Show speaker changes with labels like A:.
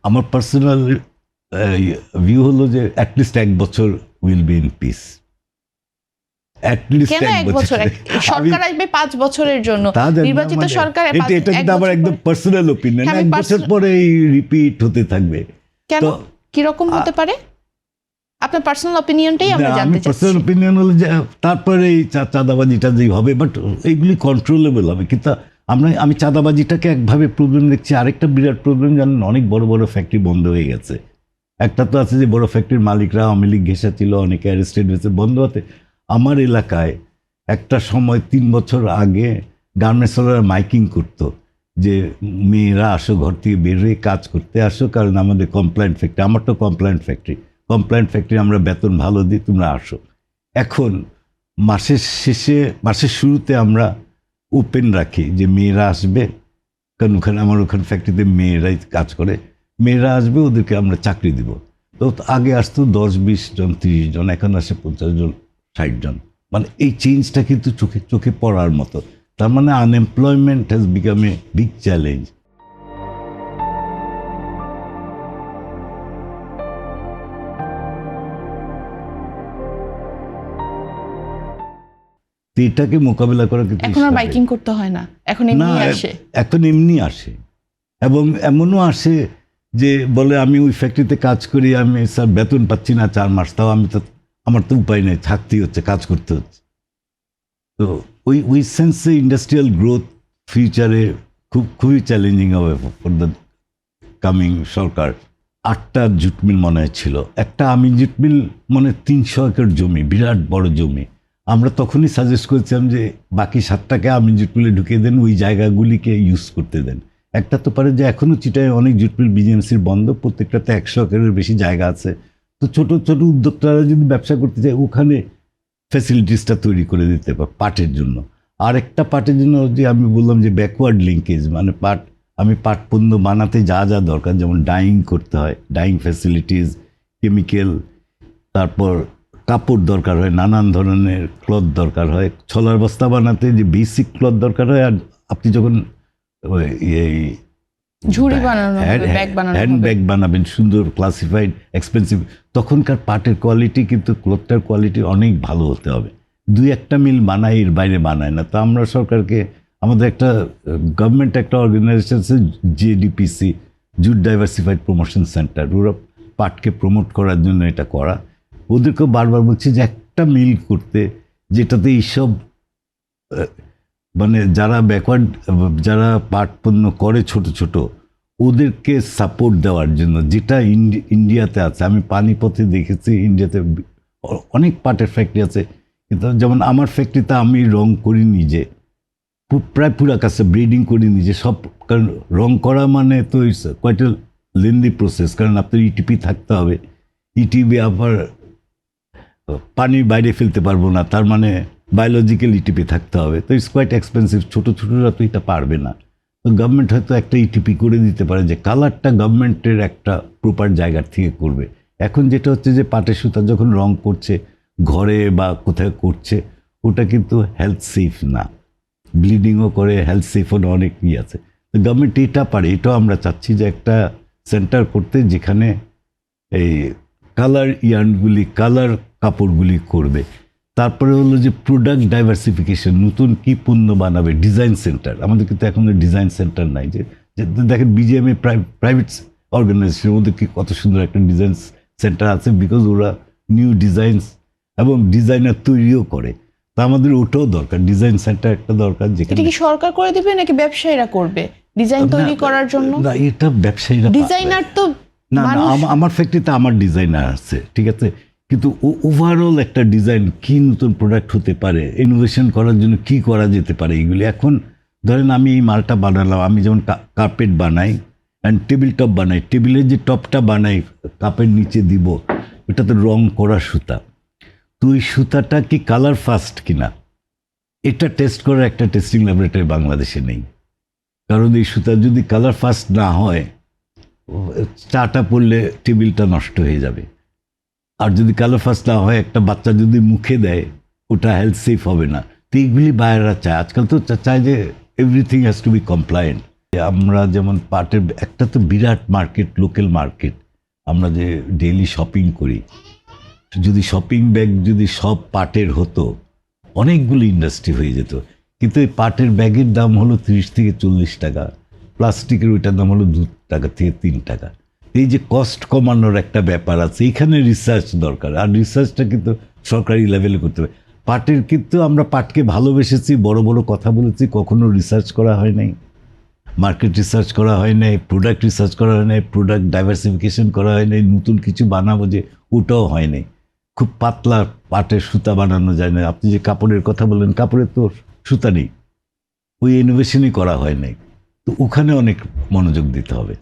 A: আমার personal view হলো যে অ্যাটলিস্ট 1 বছর উইল বি ইন পিস।
B: কেন 1 বছর? সরকার আসবে 5 বছরের জন্য, নির্বাচিত সরকার।
A: এটা কিন্তু আমার একদম পার্সোনাল ওপিনিয়ন। 1 বছর পরে রিপিট হতে থাকবে।
B: কেন, কি রকম হতে পারে আপনার পার্সোনাল ওপিনিয়নটাই আমরা জানতে চাচ্ছি।
A: পার্সোনাল ওপিনিয়ন হলো যে তারপরে এই চাঁদাবাজিটা যেই হবে, বাট এইগুলি কন্ট্রোলেবল হবে। কিন্তু আমি চাঁদাবাজিটাকে একভাবে প্রবলেম দেখছি, আরেকটা বিরাট প্রবলেম জানেন, অনেক বড় বড় ফ্যাক্টরি বন্ধ হয়ে গেছে। একটা তো আছে যে বড় ফ্যাক্টরির মালিকরা আওয়ামী লীগ ঘেঁষা ছিল, অনেকে অ্যারেস্টেড হয়েছে, বন্ধ হতে। আমার এলাকায় একটা সময় 3 বছর আগে গার্মেন্টসওয়ালারা মাইকিং করতো যে মেয়েরা আসো, ঘর থেকে বের হয়ে কাজ করতে আসো, কারণ আমাদের কমপ্লায়েন্ট ফ্যাক্টরি, আমার তো কমপ্লায়েন্ট ফ্যাক্টরি, আমরা বেতন ভালো দিই, তোমরা আসো। এখন মাসের শেষে, মাসের শুরুতে আমরা ওপেন রাখি যে মেয়েরা আসবে, কারণ আমার ওখানে ফ্যাক্টরিতে মেয়েরাই কাজ করে, মেয়েরা আসবে, ওদেরকে আমরা চাকরি দিব। তো আগে আসতো 10-20 জন, 30 জন, এখন আসে 50 জন, 60 জন। মানে এই চেঞ্জটা কিন্তু চোখে পড়ার মতো। তার মানে unemployment has become a big challenge. এটাকে মোকাবিলা করা কিন্তু
B: এখন আর বাইকিং করতে হয় না, এখন এমনি আসে।
A: এখন এমনি আসে, এবং এমনও আসে যে বলে আমি ওই ফ্যাক্টরিতে কাজ করি, আমি স্যার বেতন পাচ্ছি না 4 মাস, তাও আমার তো উপায় নেই, থাকতেই হচ্ছে, কাজ করতে হচ্ছে। তো ওই সেন্সে ইন্ডাস্ট্রিয়াল গ্রোথ ফিউচারে খুবই চ্যালেঞ্জিং হবে ফর দ্য কামিং সরকার। 8টা জুট মিল মনে ছিল, একটা আমি জুট মিল মানে 300 একর জমি, বিরাট বড় জমি। আমরা তখনই সাজেস্ট করেছিলাম যে বাকি 7টাকে আমি জুট মিলে ঢুকিয়ে দেন, ওই জায়গাগুলিকে ইউজ করতে দেন। একটা তো পারে যে এখনও চিটায় অনেক জুট মিল বিজিএমসির বন্ধ, প্রত্যেকটাতে 100 একরের বেশি জায়গা আছে। তো ছোট ছোট উদ্যোক্তারা যদি ব্যবসা করতে চায়, ওখানে ফ্যাসিলিটিসটা তৈরি করে দিতে পারে পাটের জন্য। আর একটা পাটের জন্য যে আমি বললাম যে ব্যাকওয়ার্ড লিঙ্কেজ, মানে পাট পণ্য বানাতে যা যা দরকার, যেমন ডাইং করতে হয়, ডাইং ফ্যাসিলিটিস, কেমিক্যাল, তারপর কাপড় দরকার হয়, নানান ধরনের ক্লথ দরকার হয়, ছোলার বস্তা বানাতে যে বেসিক ক্লথ দরকার হয়। আর আপনি যখন এই
B: ঝুড়ি বানানো হবে, ব্যাগ বানানো হবে,
A: হ্যান্ড ব্যাগ বানাবেন সুন্দর, ক্লাসিফাইড, এক্সপেন্সিভ, তখনকার পাটের কোয়ালিটি কিন্তু ক্লথটার কোয়ালিটি অনেক ভালো হতে হবে। 2-1টা মিল বানায়, এর বাইরে বানায় না। তো আমরা সরকারকে, আমাদের একটা গভর্নমেন্ট একটা অর্গানাইজেশন আছে জেডিপিসি, জুট ডাইভার্সিফাইড প্রমোশন সেন্টার, ওরা পাটকে প্রমোট করার জন্য এটা করা। ওদেরকেও বারবার বলছি যে একটা মিল করতে, যেটাতে এইসব মানে যারা ব্যাকওয়ার্ড, যারা পাট পণ্য করে ছোট ছোট, ওদেরকে সাপোর্ট দেওয়ার জন্য, যেটা ইন্ডিয়াতে আছে। আমি পানিপথে দেখেছি ইন্ডিয়াতে অনেক পাটের ফ্যাক্টরি আছে, কিন্তু যেমন আমার ফ্যাক্টরিতে আমি রং করি নিজে, প্রায় পুরা কাছে ব্রিডিং করি নিজে সব। কারণ রং করা মানে তো it's quite a lengthy process, কারণ আপনার ইটিপি থাকতে হবে, ইটিপি আবার পানির বাইরে ফেলতে পারবো না, তার মানে বায়োলজিক্যাল ইটিপি থাকতে হবে। তো ইটস কোয়াইট এক্সপেন্সিভ, ছোটোরা তো এটা পারবে না। তো গভর্নমেন্ট হয়তো একটা ইটিপি করে দিতে পারে, যে কালারটা গভর্নমেন্টের একটা প্রপার জায়গার থেকে করবে। এখন যেটা হচ্ছে যে পাটের সুতা যখন রং করছে ঘরে বা কোথায় করছে, ওটা কিন্তু হেলথ সেফ না, ব্লিডিংও করে, হেলথ সেফও অনেক আছে। তো গভর্নমেন্ট এটা পারে, এটাও আমরা চাচ্ছি যে একটা সেন্টার করতে, যেখানে এই কালার ইয়ার্নগুলি, কালার কাপড়গুলি করবে। তারপরে হলো যে প্রোডাক্ট ডাইভার্সিফিকেশন, নতুন কি পণ্য বানাবে, ডিজাইন সেন্টার। আমাদের কিন্তু এখন ডিজাইন সেন্টার নাই। যে দেখেন বিজিএমএ প্রাইভেট অর্গানাইজেশন, ওদের কি কত সুন্দর একটা ডিজাইন সেন্টার আছে, বিকজ ওরা নিউ ডিজাইনস এবং ডিজাইনার তৈরিও করে। তা আমাদের ওটাও দরকার, ডিজাইন সেন্টার একটা দরকার। যেখানে
B: কি সরকার করে দিবে নাকি ব্যবসায়ীরা করবে ডিজাইন তৈরি করার জন্য?
A: না, এটা ব্যবসায়ীরা।
B: ডিজাইনার তো
A: না, আমার ফ্যাক্টরিতে আমার ডিজাইনার আছে, ঠিক আছে, কিন্তু ওভারঅল একটা ডিজাইন, কি নতুন প্রোডাক্ট হতে পারে, ইনোভেশন করার জন্য কি করা যেতে পারে, এগুলি। এখন ধরেন আমি এই মালটা বানালাম, আমি যেমন কার্পেট বানাই অ্যান্ড টেবিল টপ বানাই, টেবিলের যে টপটা বানাই কাপের নিচে দিব, ওটাতে রং করা সুতা। তো ওই সুতাটা কি কালার ফাস্ট কিনা, এটা টেস্ট করার একটা টেস্টিং ল্যাবরেটরি বাংলাদেশে নেই। কারণ এই সুতা যদি কালার ফাস্ট না হয়, চাটা পড়লে টেবিলটা নষ্ট হয়ে যাবে। আর যদি কালার ফাস্ট না হয়, একটা বাচ্চা যদি মুখে দেয়, ওটা হেলথ সেফ হবে না। তো এইগুলি বাইরেরা চায়, আজকাল তো চায় যে everything has to be compliant. আমরা যেমন পাটের একটা তো বিরাট মার্কেট, লোকাল মার্কেট, আমরা যে ডেইলি শপিং করি, যদি শপিং ব্যাগ যদি সব পাটের হতো অনেকগুলো ইন্ডাস্ট্রি হয়ে যেত। কিন্তু এই পাটের ব্যাগের দাম হলো 30 থেকে 40 টাকা, প্লাস্টিকের ওইটার দাম হলো 2 টাকা থেকে 3 টাকা। এই যে কস্ট কমানোর একটা ব্যাপার আছে, এখানে রিসার্চ দরকার, আর রিসার্চটা কিন্তু সরকারি লেভেলে করতে হবে। পাটের কিন্তু আমরা পাটকে ভালোবেসেছি, বড় বড় কথা বলেছি, কখনো রিসার্চ করা হয় নাই, মার্কেট রিসার্চ করা হয় নাই, প্রোডাক্ট রিসার্চ করা হয় নাই, প্রোডাক্ট ডাইভার্সিফিকেশন করা হয় নাই, নতুন কিছু বানাবো যে ওটাও হয় নাই। খুব পাতলা পাটের সুতা বানানো যায় না। আপনি যে কাপড়ের কথা বললেন, কাপড়ের তো সুতা নেই, ওই ইনোভেশনই করা হয় নাই। তো ওখানে অনেক মনোযোগ দিতে হবে।